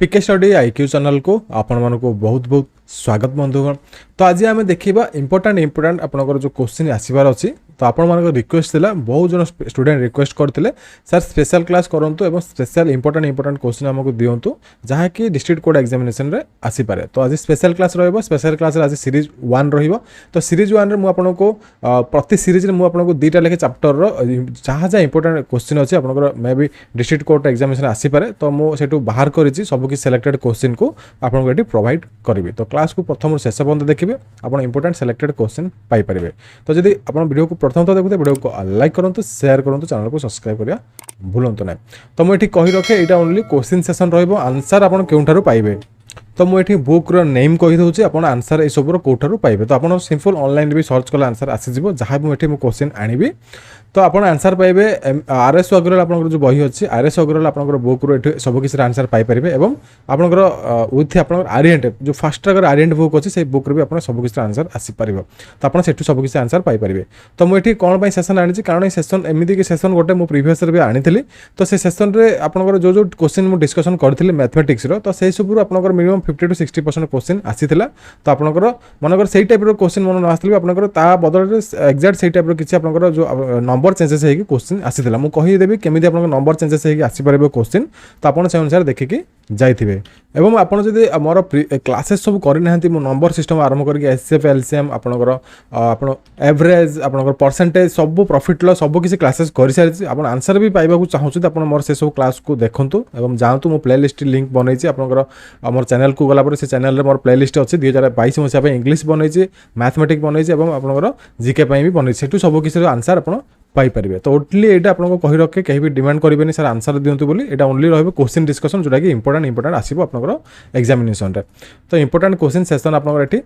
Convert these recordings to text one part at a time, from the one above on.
पीके study IQ channel को आपण मानक बहुत बहुत स्वागत बंधुगण। तो आज आम देखा इंपोर्टाट आपंकर जो क्वेश्चन आसबार अच्छी तो आपण मान रिक्वेस्ट थिला बहुत जन स्टूडेंट रिक्वेस्ट करते सर स्पेशल क्लास करंतु एवं स्पेशल इंपोर्टाट क्वेश्चन आमको दिंतु जहाँकि डिस्ट्रिक्ट कोड एग्जामिनेशन रे आसीपारे। तो आज स्पेशल क्लास रहिबो। स्पेशल क्लास आज सीरीज 1 रहिबो। तो सीरीज 1 रे मु आपनको प्रति सीरीज रे मु आपनको दुईटा लेखे चैप्टर रो जहाँ जहाँ इंपोर्टाट क्वेश्चन अच्छी आपनकर maybe district court examination आसीपारे। तो मु सेटू बाहर करिछि सब कि सिलेक्टेड क्वेश्चन को आपनको एटी प्रोवाइड करबी। तो क्लास को प्रथम शेष पर्यंत देखिए आप इंपोर्टाट सिलेक्टेड क्वेश्चन पाई परिबे। तो जदि आप वीडियो को प्रथम तो देखते वीडियो को लाइक करंतु शेयर करंतु चैनल को सब्सक्राइब करिया भूलंतु ना। तो मुझे कही रखे यहाँ ओनली क्वेश्चन सेशन रहिबो। आंसर आपन केउठारु पाइबे तो मुझे बुक रो नेम कही दूसरी आप आंसर ये सब कौटार पाइबे। तो आप सिंपल ऑनलाइन भी सर्च कले आंसर आसीज जहाँ भी मुझे क्वेश्चन आनी तो आप आंसर पाइबे। आरएस अग्रवाल आप जो बही अच्छी आरएस अग्रवाल आप बुक रो सब किसी आंसर पाइपर एवं आपंकर विथ आप आरिएंट जो फास्ट ट्रैक आरिएंट बुक अच्छी से बुक भी आप सब किसी आंसर आसीपर। तो आप सेठू सब किसी आंसर पाइपर। तो मुझे कौन पर सेसन आनी कारण ये सेसन एमती कि सेसन गोटे मुझे प्रिवियस भी आनी तो से सेसन में आपंकर जो क्वेश्चन मुझे डिस्कसन करी मैथमेटिक्स रो तो से सब आपंकर मिनिमम 50 to 60% क्वेश्चन आसीथिला। तो आपंकर मनकर से टाइप क्वेश्चन मन न आसले आपंकर ता बदल एक्जाक्ट से टाइप किसी आपंकर जो नंबर चेंजेस होगी क्वेश्चन आसीथिला। मु कहीदेवी केमिति आपंकर नंबर चेंजेस होगी आसीपर क्वेश्चन तो आपन से अनुसार देखिकी जाइथिबे। एवं आपन जदि मोर क्लासेस सब करना मो नंबर सिस्टम आरंभ करके एचसीएफ एलसीएम आपनकर आपन एवरेज आपनकर परसेंटेज सब प्रॉफिट लॉस सब किसी क्लासेस कर सारी आपन आंसर भी पाइबा को चाहूँ तो मोर से सब क्लास को देखंतु एवं जानतु मो प्लेलिस्ट लिंक बनैछि आपनकर मोर चैनल को गला से चैनल रे मोर प्लेलिस्ट अच्छी 2022 मसीहा इंग्लिश बनैछि मैथमेटिक्स बनैछि एवं आपनकर जीके भी बनैछि सेठू सब किसी आंसर आपन पाइपर। तो ओनली यहाँ आपको कही रखे कहीं भी डिमांड करेंगे सर आंसर दिंतु बोली एटा ओनली रहिबो क्वेश्चन डिस्कशन जोटा कि इंपोर्टाट आसीबो आपनकर एग्जामिनेशन रे। तो इंपोर्टाट क्वेश्चन सेशन आपनकर एठी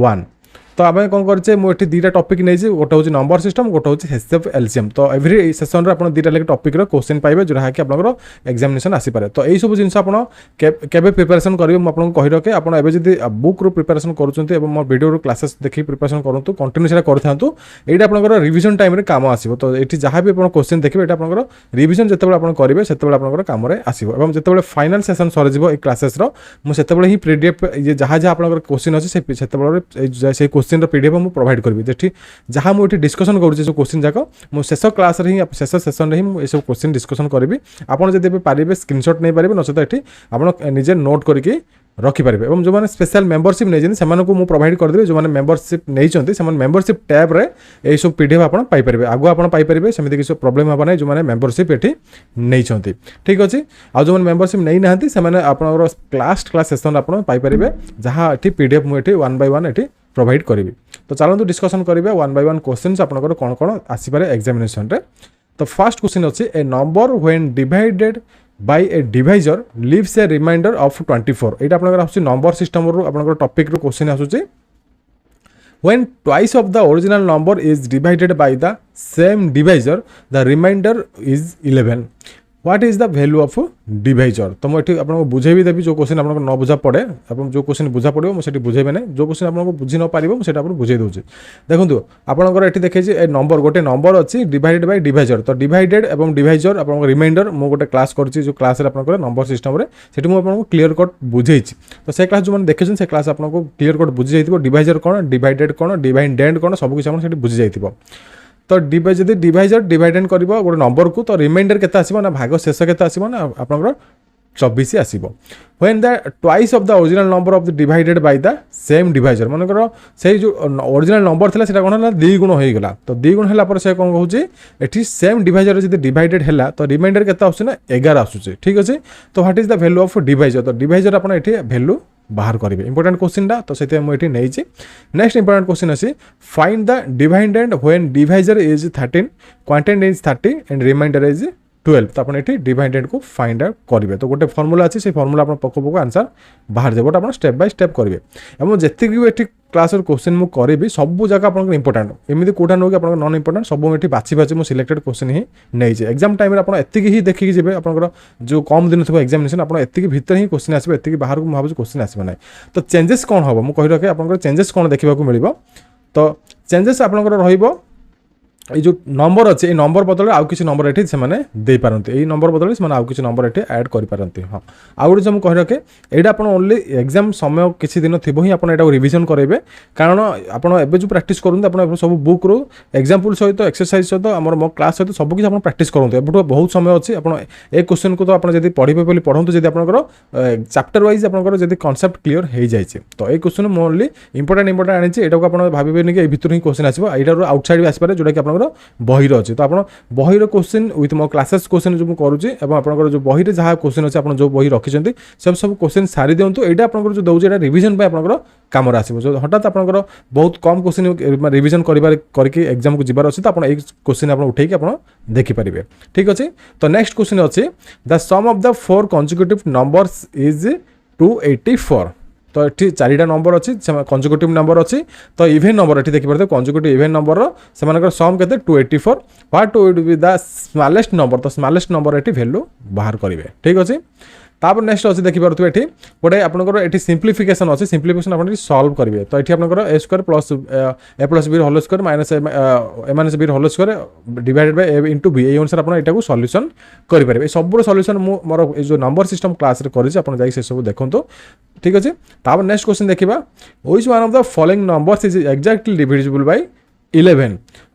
1। तो आम कौन करे मुझे दुईटा टपिक नहीं गोटे हूँ नंबर सिस्टम गोटे हूँ एचसीएफ एलसीएम। तो एवरी सेसन रे दुईटा लेके टपिक क्वेश्चन पाइबे जो कि आपंकर एग्जामिनेशन आसीपारे। तो यही सब जिन आपके प्रिपेरेसन करेंगे मुझे कही रखे आपड़ जब बुक रू प्रिपेरेसन करुँच मो वीडियो क्लासेस देखिए प्रिपेरेसन करूँ कंटिन्यू से करूँ यहाँ आपंकर रिविजन टाइम रे काम आसो। तो ये जहाँ भी क्वेश्चन देखिए यहाँ आपंकर रिविजन जिते आप करेंगे से आपंकर काम आसो और जिते फाइनाल सेसन सर क्लासेस मुझे ही पीडीएफ ये जहाँ जहाँ आप क्वेश्चन अच्छे से क्वेश्चन पीडीएफ मु प्रोवाइड करबी जेठी जहाँ मुझे डिस्कसन करूँ जो क्वेश्चन जाक मु शेष क्लास रे ही शेष सेसन रे ही सब क्वेश्चन डिस्कसन करी आपड़ जब पारे स्क्रीनशॉट नहीं पारे नचेत ये आप निजे नोट करके रखिपारे। और जो मैंने स्पेशल मेंबरशिप नहीं से प्रोवाइड करदेवे जो मैंने मेंबरशिप नहीं मेंबरशिप टैब रे ये सब पीडीएफ आप पाइपर आगु आप पाइपर सेमती किसी प्रोब्लेम हम ना जो मैंने मेंबरशिप ये नहीं ठीक अच्छे। आ जो मैंने मेंबरशिप नहीं ना से आप क्लास सेसन आप पाइपर जहाँ ये पीडीएफ मुझे 1 by 1 ये प्रोवाइड करी। तो चलते डिस्कसन करेंगे 1 by 1 क्वेश्चन आपंकर कौन कौन आसीपारे एग्जामिनेशन रे। तो फर्स्ट क्वेश्चन अच्छे a number when divided by a divisor leaves a remainder of 24। ये आपंकर नंबर सिस्टम रू आपंकर टॉपिक रू क्वेश्चन आसुचे when twice of the original number is divided by the same divisor the remainder is 11 what is the value of divisor. तो मुझे आपको बुझे भी देवी जो क्वेश्चन आपको न बुझा पड़े आप जो क्वेश्चन बुझा पड़ो मुझे बुझेबे ना जो क्वेश्चन आपको बुझी न पार मुझे आपको बुझे दूसरी देखो आपंकर ये देखिए ए नंबर गोटे नंबर अच्छी डिवाइडेड बाय डिवाइजर। तो डिवाइडेड और डिवाइजर आप रिमाइंडर मुझे गोटे क्लास करछि जो क्लास आपंकर नंबर सिस्टम रे सेठी मुझे आपको क्लियर कट बुझे। तो से क्लास जो मैंने देखिए से क्लास आपको क्लियर कट बुझी जाइए डिवाइजर कौन डिवाइडेड कौन डिवाइडेड कौन सब किसी आपको बुझी जाइए। तो जब डिवाइजर डिवाइडेड कर गोटे नंबर को तो रिमाइंडर केते आसीबो ना भाग शेष केते आसीबो ना आपनकर 24 आसीबो। When the twice of the original number of the divided by the same divisor मनकर से जो ओरिजिनल नंबर थिला सेटा कोन हला 2 गुण होई गेला। तो 2 गुण हला पर से कोन कहूची एठी सेम डिवाइजर जदि डिवाइडेड हला तो रिमाइंडर केते आछे ना 11 आछुचे ठीक अछि। तो what is the value of divisor. तो डिवाइजर आपण एठी वैल्यू बाहर करेंगे इंपोर्टेंट क्वेश्चन टा। तो से मुझे नहीं नेक्स्ट इंपोर्टेंट क्वेश्चन अच्छी find the dividend when divisor is 13 quotient is 30 and remainder is 12। तो आप डिवाइडेंड को फाइंड आउट करेंगे। तो गोटे फर्मुला अच्छी से फर्मुला आप पक आंसर बाहर जाए बट आप स्टेप बाय स्टेप करेंगे और जितकी भी ये क्लास क्वेश्चन मुझे करी सब जगह आप इंपोर्टाट एमती कौटा नुक आप नन इंपोर्टाट सब मुझे बाछी बाछी मुझे सिलेक्टेड क्वेश्चन ही नहीं एग्जाम टाइम आप ही देखिए जी आपंकर जो कम दिन थोड़ा एग्जामिनेशन आप भीतर ही क्वेश्चन आसो एति बाहर को भाव क्वेश्चन आसो ना। तो चेंजेस कौन हम मुझे कही रखे आप चेंजेस कौन देखा मिल। तो चेंजेस आपंकर এই যে নম্বর আছে এই নম্বর বদলে আউ কিছু নম্বর এটি সেমানে দেই পারନ୍ତି এই নম্বর বদলে সেমানে আউ কিছু নম্বর এটি আড করি পারନ୍ତି হ্যাঁ আউ গোটে যে কହି রखे এইটা আপন ওনলি এক্সাম সময় কিছু দিন থিব হি আপন এটা রিভিজন করাইবে কারণ আপন এবে যে প্র্যাকটিস করুন আপন সব বুক রু এক্সাম্পল সহিত এক্সরসাইজ সহিত আমার মক ক্লাস সহিত সব কিছু আপন প্র্যাকটিস করুন এবঠু বহুত সময় আছে আপন এই কোশ্চেন কু তো আপন যদি পড়িবে বলি পড়ন্তু যদি আপনার চ্যাপ্টার ওয়াইজ আপনার যদি কনসেপ্ট ক্লিয়ার হয়ে যাইছে তো এই কোশ্চেন মু ওনলি ইম্পর্টান্ট আনিছি এটাকে আপনার ভাবিবেনি কি এই ভিতর হি কোশ্চেন আসবে এইটার আউটসাইড বি আসিপারে যেটা কি আপনার বহির আছে তো আপনার বহির কোশ্চেন উইথ মো ক্লাসেস কোশ্চেন যে করুছি এবং আপনার যে বহিরে যা কোশ্চেন আছে আপনার যে বহি রাখিছেন সব সব কোশ্চেন সারি দিও এইটা আপনার যে দৌছে এটা রিভিজন পাই আপনার কামরে আসবে হঠাৎ আপনার বহুত কম কোশ্চেন রিভিজন করি এক্সাম কু যাবার আছে তো আপনার এই কোশ্চেন আপনার উঠাইকি আপনার দেখিপারে ঠিক আছে তো নেক্সট কোশ্চেন আছে the sum of the 4 কনজিকুটিভ numbers is 284 তো এটি 4টা নম্বর আছে কনজিকুটিভ নম্বর আছে তো ইভেন নম্বর এটি দেখিপারে কনজিকুটিভ ইভেন নম্বর সেমানকৰ সম কেতে 284 what would be the smallest number তো স্মলেস্ট নম্বর এটি ভ্যালু বাহার করিবে ঠিক আছে তারপর নেক্সট আছে দেখিপারে এটি গোটে আপনার এটি সিম্পলিফিকেশন আছে সিম্পলিফিকেশন আপনার সলভ করবে তো এটি আপনার A square plus A plus B whole square minus A minus B whole square divided by A into B এই অনুসারে আপনার এটাকে সল্যুশন করে পারে এই সবুর সল্যুশন মোর এই যে নম্বর সিস্টম ক্লাসে করেছি আপনার যাই সেসব দেখুন ঠিক আছে তারপর নেক্সট কোশ্চেন দেখিবা which one of the following numbers is exactly divisible by 11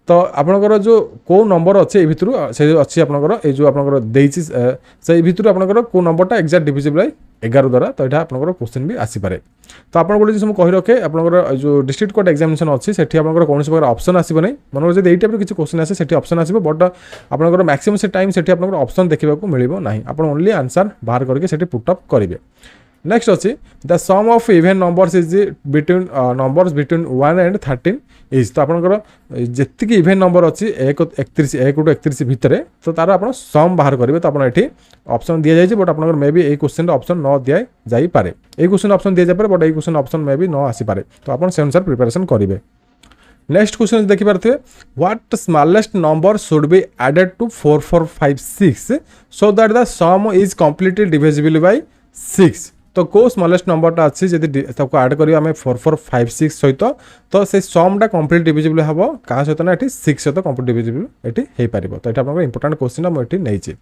তো আপনার যে কেউ নম্বর আছে এই ভিতর সে অছি আপনার এই যে আপনার দিয়েছি সেই ভিতর আপনার কেউ নম্বরটা এক্সাক্ট ডিভিজিবল বাই 11 দ্বারা তো এটা আপনার কোশ্চেন বি আসিপারে তো আপনার গোটে জিনিস কହି রखे আপনার যে ডিস্ট্রিক্ট কোর্ট এক্সামিনেশন অছি সেটি আপনার কৌশি প্রকার অপশন আসবে না মনে করছে যদি এই টাইপের কিছু কোশ্চেন আসে সেটি অপশন আসবে বট আপনার ম্যাক্সিমম সে টাইম সেটি আপনার অপশন দেখা মিলব না আপনার ওনলি আনসার বাহার করকে সেটি পুট আপ করবে নেক্সট ଅଛି the sum of even numbers is between numbers between 1 and 13 is তো আপনার যেতিকি ইভেন নম্বর ଅଛି 1 টু 31 ভিতরে তো তার আপনার সম বাহার করবে তো আপনার এটি অপশন দিয়া যাইছে বট আপনার মে বি এই কোশ্চেন অপশন ন দিয়া যাই পারে এই কোশ্চেন অপশন দিয়া যাই পারে বট এই কোশ্চেন অপশন মে বি ন আসি পারে তো আপনার সে অনুসারে প্রিপারেশন করবে নেক্সট কোশ্চেন দেখিপারে what smallest number should be added to 4456 so that the sum is completely divisible by 6 তো কেউ স্মলেস্ট নম্বরটা আছে যদি তাকে আড করি আমি 4456 সহিত তো সেই সমটা কমপ্লিট ডিভিজিবল হব কাହା সহিত না এটি 6 সহিত কমপ্লিট ডিভিজিবল এটি হয়ে পারিব তো এটা আপনার ইম্পর্টান্ট কোশ্চেন আমি এটি নেইছি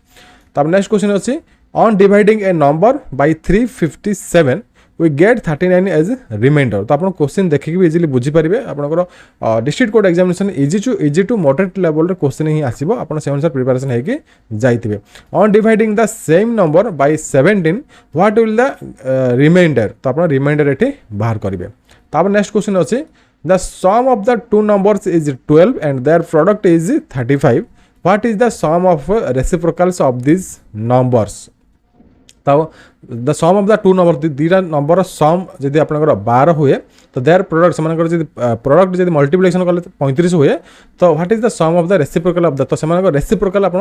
তারপর নেক্সট কোশ্চেন আছে on dividing a number by 357 we get 39 as remainder তো আপনার কোশ্চেন দেখিকি বি ইজিলি বুঝিপারে আপনার district court examination easy to moderate level question হি আসব আপনার সে অনুসারে প্রিপারেশন হয়ে যাইবে on dividing the same number by 17 what will the remainder তো আপনার রিমাইন্ডার এটি বাহার করবে তারপর নেক্সট কোশ্চেন আছে the sum of the two numbers is 12 and their product is 35 what is the sum of reciprocals of these numbers तो the sum of the two number दुईटा number sum जब आप 12 हुए तो देयर प्रोडक्ट से product जब multiplication कले 35 हुए तो what is the sum of the reciprocal of the two से रेसिप्रोकल आप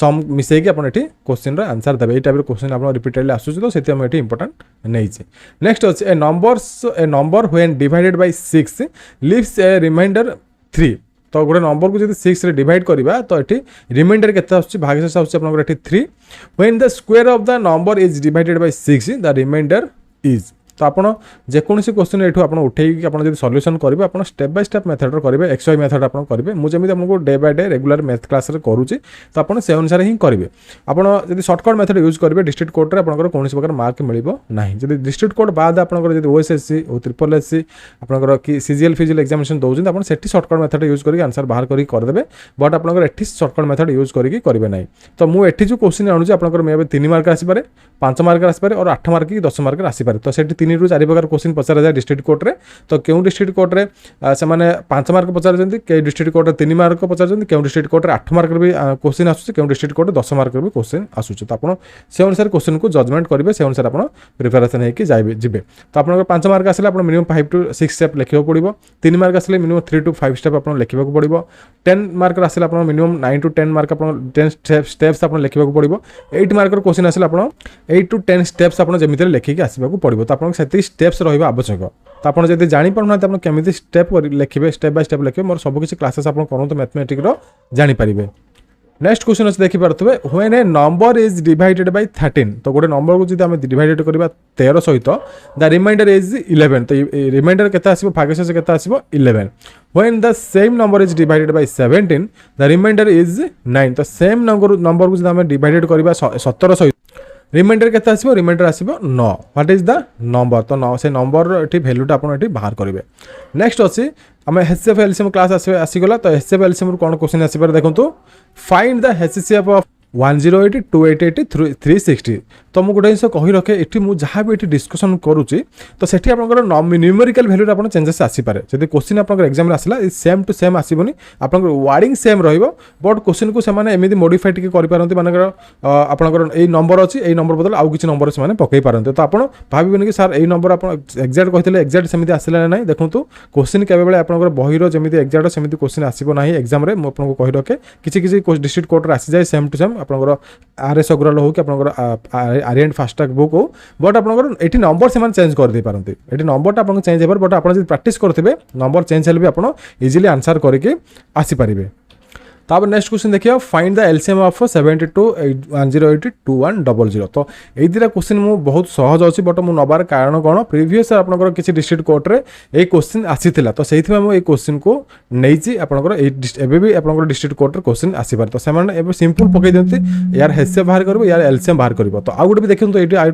सम मिसेक आप क्वेश्चन आंसर देवे ये टाइप क्वेश्चन आप रिपीटेडली आसूँ तो से इंपोर्टाट नहीं नेक्स्ट अच्छे a number when divided by 6 leaves a remainder 3 तो गोटे नंबर को जब 6 रे डिवाइड करवा तो ये रिमाइंडर के भागशेष आगे 3 when the square of the number is divided by 6 the remainder is तो आपड़ जेकोसी क्वेश्चन ये आप उठेक आप सल्यूशन करेंगे आप स्टेप बाय स्टेप मेथड करेंगे एक्सवाई मेथड आप करेंगे मुझे आपको day by day regular math class करुच्ची तो आप से अनुसार ही करेंगे आपड़ जब सर्टकट मेथड यूज करेंगे डिस्ट्रिक्ट कोर्ट में आपको कौन प्रकार मार्क मिल ना जब डिस्ट्रिक्ट कोर्ट बाद आप ओएसएससी ट्रिपल एससी आप सीजीएल फिजिएल एग्जामिनेशन दौरान आप सर्टकट मेथड यूज करके आंसर बाहर करदे बट आप सर्टकट मेथड यूज करके करेंगे ना तो मुझे जो क्वेश्चन आणुची आप मे 3 मार्क आसपे 5 मार्क आसपे और 8 मार्क कि 10 मार्क आसपे तो से 3 ରୁ 4 प्रकार क्वेश्चन पचरा जाए डिस्ट्रिक्ट कोर्ट रे तो क्यों डिस्ट्रिक्ट कोर्ट रे से 5 मार्क पचार के डिस्ट्रिक्ट कोर्ट 3 मार्क पचार क्यों डिस्ट्रिक्ट कोर्ट 8 मार्क भी क्वेश्चन आसूँ क्यों डिस्ट्रिक्ट कोर्ट 10 मार्क भी क्वेश्चन आसूँ तो आप से अनुसार क्वेश्चन को जजमेंट करेंगे से अनुसार आप प्रिपेरेसन होकर जाए तो आप 5 मार्क आसे आप मिनिमम 5 to 6 स्टेप लिखा पड़ो 3 मार्क आसे मिनिमम 3 to 5 स्टेप आप लिखा पड़ो 10 मार्क आसे आप मिनिमम 9 to 10 मार्क 10 स्टेप्स आप लिखा पड़ो 8 मार्क क्वेश्चन आसे आप 8 to 10 स्टेप्स आप जमीन लिखिक आसवाक पड़ो तो आप स्टेप्स रहा आवश्यक तो आप जब जापना आप केमी स्टेप लिखे स्टेप बाय स्टेप लिखे मोर सब किसी क्लासेस आप करूँ मैथमेटिक्स जानीपारे नेक्स्ट क्वेश्चन अच्छे देखिपे when a number is divided by 13 तो गोटे नंबर को जब आम डिवाइडेड करवा 13 सहित द रिमाइंडर इज 11 तो रिमाइंडर केते आसीबो भागशेष केते आसीबो 11 when the same number is divided by 17 the remainder is 9 तो सेम नंबर को जब आम डिवाइडेड करवा 17 सहित रिमाइंडर केते आसीबो रिमाइंडर आसीबो 9 व्हाट इज द नंबर तो 9 से नंबर एठी वैल्यूटा आपण एठी बाहर करिवे नेक्स्ट अछि आम एचसीएफ एलसीएम क्लास आसीगला तो एचसीएफ एलसीएम कोन क्वेश्चन आसीबार देखंतु फाइंड द एचसीएफ ऑफ 108 288 360 तो मुझे गोटे जिन कही रखे ये मुझे जहाँ भी डिस्कसन करुच्ची तो सेठी आपनकर न्यूमेरिकल वैल्यू आप चेंजेस आसीपारे जब क्वेश्चन आपनकर एग्जाम आसला सेम टू सेम आसबनी आपनकर वार्डिंग सेम रहिबो बट क्वेश्चन को सेमाने एमिति मॉडिफाई टिके करि पारंती मानकर आपनकर ए नंबर अछि ए नंबर बदल आउ किछि नंबर से माने पकई पारंती तो आपण भाबिबेनि कि सर ए नंबर आपण एक्जेक्ट कहितले एक्जेक्ट सेमिति आसिला नै देखंतु क्वेश्चन केबे बेले आपनकर बहिरो जेमिति एक्जेक्ट सेमिति क्वेश्चन आसीबो नाही एग्जाम रे मु आपनको कहि रखे किछि किछि डिस्ट्रिक्ट कोर्ट रे आसी जाय सेम टू सेम आपनकर आरएस अग्रवाल हो कि आपनकर आर्यन फास्टैग बुक हो बट आपनकर एठी नंबर से चेंज कर दे पारंती एठी नंबर आपन चेंज हेबर बट आपन जब प्रैक्टिस करथिबे नंबर चेंज हेले भी आपन इजीली आंसर करके आसी परिबे तापर नेक्स्ट क्वेश्चन देखिए फाइंड द एलसीएम ऑफ 72 108 2100 तो ये दुटा क्वेश्चन मु बहुत सहज अच्छी बट मु नबार कारण कौन प्रीवियस आपनकर किसी डिस्ट्रिक्ट कोर्ट रे ए क्वेश्चन आसीथिला तो सेहिथि मु ए क्वेश्चन को नैची आपनकर एबे भी आपनकर डिस्ट्रिक्ट कोर्ट रे क्वेश्चन आसी पार तो सेमान एबे सिंपल पकई दियंती यार एचसीएफ बाहर करबो यार एलसीएम बाहर करबो तो आ गुटे भी देखियो तो एटी आ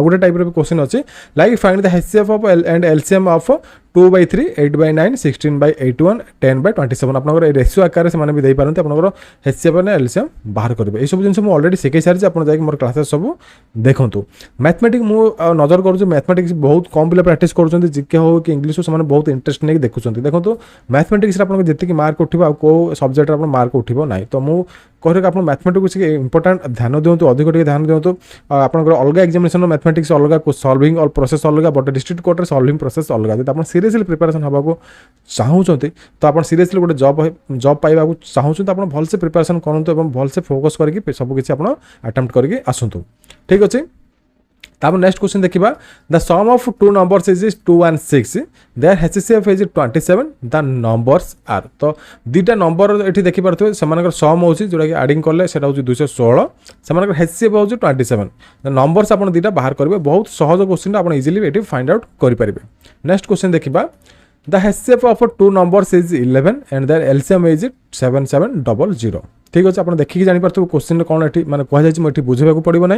गुटे टाइप रे क्वेश्चन अछि like find the HCF of and LCM of 2/3 8/9 16/81 10/27 आपनकर रेशियो आकार से माने भी दे पारंती आपनकर एचसीएफ ने एलसीएम बाहर करबे ए सब जिंस मु ऑलरेडी सिखै सारी आपन जाय मोर क्लासेस सब देखंतु मैथमेटिक्स मु नजर करू मैथमेटिक्स बहुत कम पिला प्रैक्टिस करूछंती जीके हो कि इंग्लिश हो से बहुत इंटरेस्ट नै देखुछंती देखंतु मैथमेटिक्स रे आपन जति कि मार्क उठिबो आ को सब्जेक्ट रे आपन मार्क उठिबो नै तो मु कहरे आप मैथमेटिक्स के इंपोर्टेंट ध्यान दिंतु अधिक टे ध्यान दिंतु आपनकर अलग एग्जामिनेशन मैथमेटिक्स अलग सॉल्विंग और प्रोसेस अलग बट डिस्ट्रिक्ट कोर्ट रे सॉल्विंग प्रोसेस अलग जब आप सीरियसली प्रिपरेशन हवा को चाहूँगी तो आप सीरियसली गोटे जॉब पाइबा चाहूँ तो आप भलसे प्रिपरेशन करूँ और भलसे फोकस करके सबकि आप अटेम्प्ट करके आसतु ठीक अच्छे तापर नेक्स्ट क्वेश्चन देखिबा the sum of two numbers is 216 their HCF is 27 the numbers are तो दीटा नंबर एठी देखि परथबे समानकर सम होची जोडा कि एडिंग करले सेटा होची 216 समानकर एचसीएफ होची 27 द नंबर्स आपण दीटा बाहर करबे बहुत सहज क्वेश्चन आपण इजीली एठी फाइंड आउट करि परिबे नेक्स्ट क्वेश्चन देखिबा the HCF of two numbers is 11 and their LCM is 7700 ठीक अच्छे आप देखिए जापर क्वेश्चन कौन ये मैंने कहुई बुझे पड़ो ना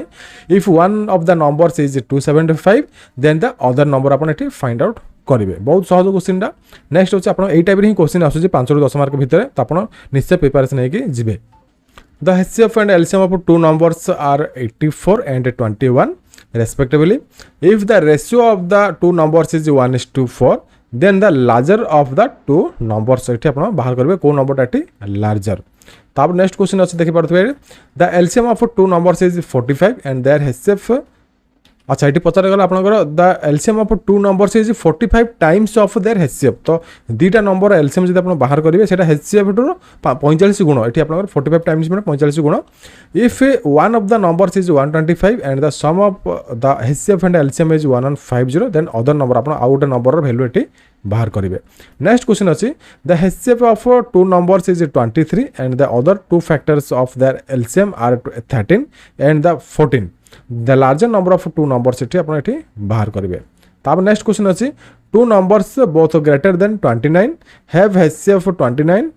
if one of the numbers is 275 then the other number आप फाइंड आउट करेंगे बहुत सहज क्वेश्चन नेक्स्ट अच्छे आप टाइप ही क्वेश्चन आसूँ 5 ରୁ 10 मार्क भितर तो आप निश्चय प्रिपरेशन होगी the HCF and LCM of two numbers are 84 and 21 respectively if the ratio of the two numbers is 1:4 then the larger of the two numbers ये आप बाहर करेंगे कौ नंबर लार्जर तापर नेक्स्ट क्वेश्चन अच्छे देखिपे the LCM of two numbers is 45 and their HCF अच्छा ये पचार गला आपनकर the LCM of two numbers is 45 times of their HCF तो दीटा नंबर एलसीएम जब आप बाहर करेंगे सेटा एचसीएफ टू 45 गुण ये आपनकर 45 टाइम्स मैंने 45 गुण if one of the numbers is 125 and the sum of the HCF and LCM is 1150 then other number आप आउ गोटे नंबर वैल्यू ये बाहर करेंगे नेक्स्ट क्वेश्चन अच्छी the HCF of two numbers is 23 and the other two factors of their LCM are 13 and the 14 the larger number of two numbers ये आप बाहर करेंगे तापर नेक्स्ट क्वेश्चन अच्छी two numbers both greater than 29 have HCF 29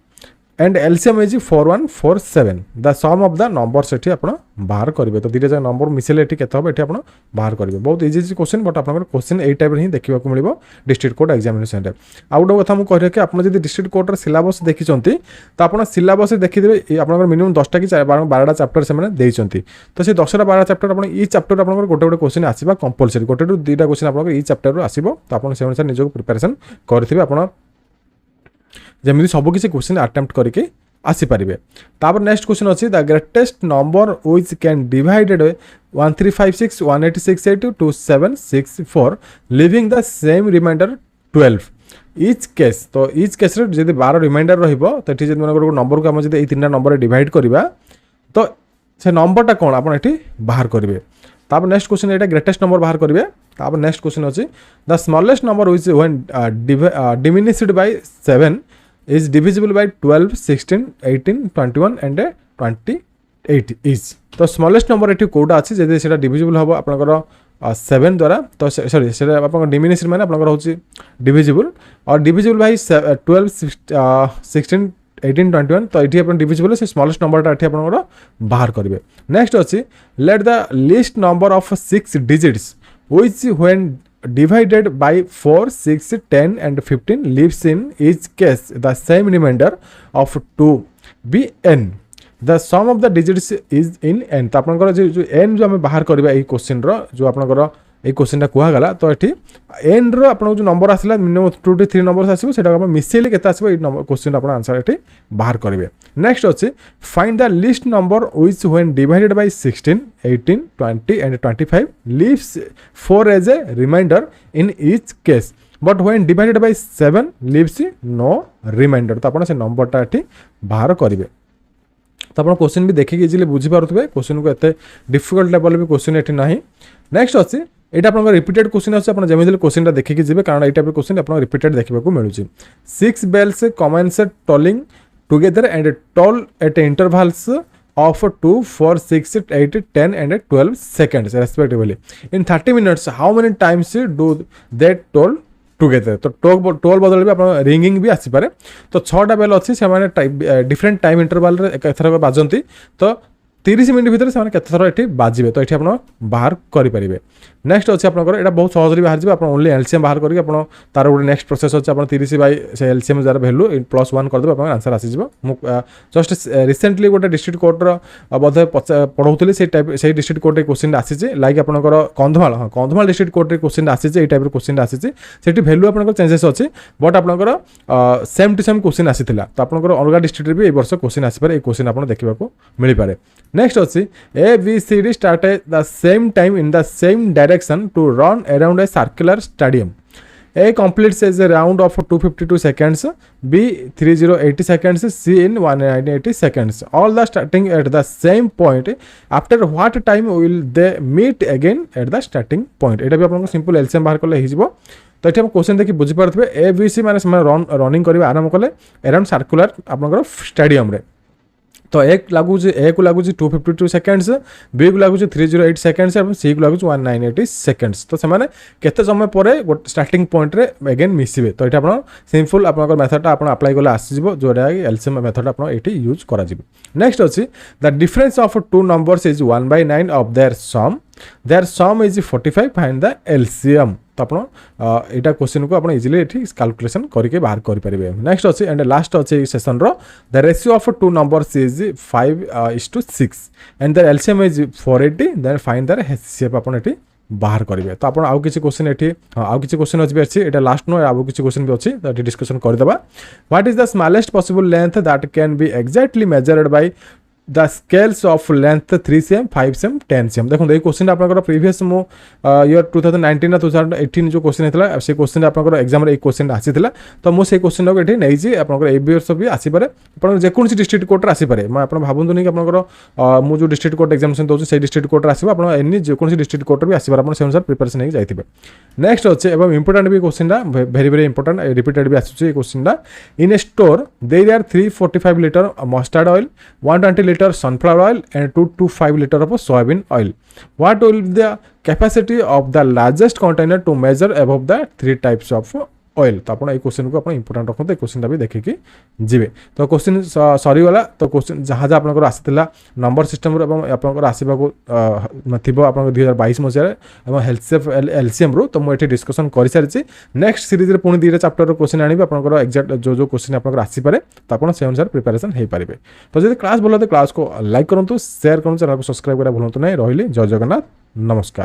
and LCM is 4147 the sum of the numbers ये आप बाहर करेंगे तो दीटा नंबर मिसेले ये केते हम ये आप बाहर करेंगे बहुत इजी क्वेश्चन बट आप क्वेश्चन यही टाइप ही देखा मिले डिस्ट्रिक्ट कोर्ट एग्जामिनेशन आउ गोटे कथा मुझे कि आप डिस्ट्रिक्ट कोर्ट सिलेबस देखी तो आप सिलेबस देखिए आप मिनिमम 10टा कि 12टा चैप्टर से तो से 10टा 12 चैप्टर आप चैप्टर आप गोटे गोटे क्वेश्चन आसवा कंपलसरी गोटे रू 2टा क्वेश्चन आप चैप्टर आसो तो आप से अनुसार निजक प्रिपरेशन करेंगे आप जमी सबकि क्वेश्चन अटेम्प्ट करके आसीपारे तापर नेक्स्ट क्वेश्चन अच्छी the greatest number which can divided 1356 1868 2764 leaving the same remainder 12 each case तो इच केस जब 12 रिमाइंडर रहिबो तो ये गोटे नंबर को आम जब ये 3टा नंबर डिवाइड करवा तो से नंबरटा कौन आप बाहर करेंगे तापर नेक्स्ट क्वेश्चन ये ग्रेटेस्ट नंबर बाहर करेंगे तापर नेक्स्ट क्वेश्चन अच्छी the smallest number which when diminished by 7 is divisible by 12, 16, 18, 21 and 28 is तो स्मॉलेस्ट नंबर ये कौटा अच्छी जब से डिविजिबल हम आपंकर 7 द्वारा तो सॉरी से आप डिमिनिशन मैंने आपंकर हूँ डिविजिबल और डिविजिबल भाई 12 16 18 21 तो ये डिविजिबल से स्मॉलेस्ट नंबरटा ये आप बाहर करेंगे। नेक्स्ट अच्छी let the list number of 6 digits which when divided by 4, 6, 10 and 15 leaves in each case the same remainder of 2 be n the sum of the digits is in n तो आपनकर जो n जो हम बाहर करबा ए question रो जो आपनकर ए question कुहगला तो ये एन रो जो नंबर आसला मिनिमम 2 to 3 नंबर आसो सेटा मिसेले केते आसो ए क्वेश्चन आप आंसर ये बाहर करेंगे। नेक्स्ट अच्छे find the list number which when divided by 16, 18, 20 and 25 leaves 4 as a remainder in each case but when divided by 7 leaves no remainder तो आप से नंबरटा ये बाहर करेंगे। तो आप क्वेश्चन भी देखिए इजिली बुझीपारे क्वेश्चन को एत डिफिकल्ट लेवल भी क्वेश्चन ये ना। नेक्स्ट अच्छे यहाँ आप रिपीटेड क्वेश्चन अच्छे आप जमी क्वेश्चन देखिए जी कारण ये टाइप क्वेश्चन आप रिपीटेड देखा मिलूँ 6 bells commence tolling together and toll at intervals of 2, 4, 6, 8, 10 and 12 seconds respectively in 30 minutes how many times do they toll together तो टोल बदल भी आप रिंगिंग भी आसीपे तो 6टा बेल अच्छी से डिफरेंट टाइम इंटरवल एथर बाजती तो 30 मिनट भितर से केतथर ये बाजे तो ये आप बाहर करेंगे। नेक्स्ट अच्छे आपंकर यहाँ बहुत सहज बाहर जाए आप ओनली एलसीएम बाहर करके तार गोटे नेक्स्ट प्रोसेस अच्छे आप 30 बाई से एलसीएम जार भैल्यू +1 करदे आप आंसर आसीज। जस्ट रिसेंटली गोटे डिस्ट्रिक्ट कोर्टर बोधे पढ़ाऊली से टाइप से डिस्ट्रिक्ट कोर्ट क्वेश्चन आसी लाइक आपंकर कंधमाल हाँ कंधमाल डिस्ट्रिक्ट कोर्ट क्वेश्चन आसी टाइप क्वेश्चन आसी से भैल्यू आप चेंजेस अच्छे बट आपंकर सेम टू सेम क्वेश्चन आसी तो आपंकर अलग डिस्ट्रिक्ट भी वर्ष क्वेश्चन आसीपे ये क्वेश्चन आप देखा मिल पाए। नेक्स्ट अच्छी A B C D start at the same time in the same direction to run around a circular stadium A completes as a round of 252 seconds, B 3080 seconds, C in 180 seconds. All the starting at the same point. After what time will they meet again at the starting point? এটা भी आपको simple LCM बाहर करले हिजबो तो ये question देखि बुझी पारथबे ए B सी माने रनिंग करबे आरंभ कले अराउंड सर्कुलर आपनकर स्टेडियम रे तो एक लगुच ए को लगुच 252 सेकेंड्स बी को लगुच 308 सेकेंड्स और सी को लगुच 198 सेकेंड्स तो से केते समय पर गोटे स्टार्टिंग पॉइंट रे अगेन मिसिबे तो ये आप सिंपल आप मेथडटा आप अप्लाई कले आसीजो जोटा एलसीएम मेथड आप यूज करा। नेक्स्ट अच्छी the difference of two numbers is 1/9 of their some is 45 find the LCM तो आप यहाँ क्वेश्चन को आप इजिली कैलकुलेशन करके बाहर करेंगे। नेक्स्ट अच्छे एंड लास्ट अच्छे सेशन रो the ratio of two numbers is 5:6 and the LCM is 480 then find the HCF आप बाहर करेंगे। तो आप आउ किसी क्वेश्चन ये आउ किसी क्वेश्चन अच्छी ये लास्ट नो आउ किसी क्वेश्चन भी अच्छी तो ये डिस्कशन करदे। What is the smallest possible length that can be exactly measured by the scales of length 3 cm 5 cm 10 cm देखो ये क्वेश्चन आप प्रीवियस मो ईयर 2019 ना 2018 जो क्वेश्चन होता से क्वेश्चन आप एग्जाम एक क्वेश्चन आसी तो मुझे क्वेश्चन को ये नहीं आप वर्ष भी आसीपे आप जेकोसी डिस्ट्रिक्ट कोर्टर आसीपे मैं आप भावुँ नहीं कि मुझे डिस्ट्रिक्ट कोर्ट एग्जामिनेशन दूसरी से डिस्ट्रिक्ट कोर्टर आसो आप एनी जेकोसी डिस्ट्रिक्ट कोर्टर भी आसपे आप अनुसार प्रिपरेशन हो जाए। नेक्स्ट अच्छे एवं इंपोर्टेंट भी question very very important repeated भी आसूँ question in a store there are 345 litre mustard oil 120 litre sunflower oil and 2 to 5 liter of soybean oil. What will be the capacity of the largest container to measure above the 3 types of oil? तो आपन question को आप important रखते question भी देखिए जीवे तो question सरीगला तो क्वेश्चन जहाँ जहाँ आपंकर आसाला नंबर सिस्टम आपंकर आसवाक थी आप 2022 मसीह हेल्थ एलसीएम रू तो मुझे डिस्कसन कर सारी नेक्स्ट सीरीज में पुणी 2टा चैप्टर क्वेश्चन आनी आपंकर एक्जाक्ट जो क्वेश्चन आपंकर आसपे तो आप से अनुसार प्रिपेरेसन हो पारे। तो जब क्लास भल तो क्लास को लाइक करूँ शेयर करूँ चैनल को सब्सक्राइब करा भूलु ना रही जय जगन्नाथ नमस्कार।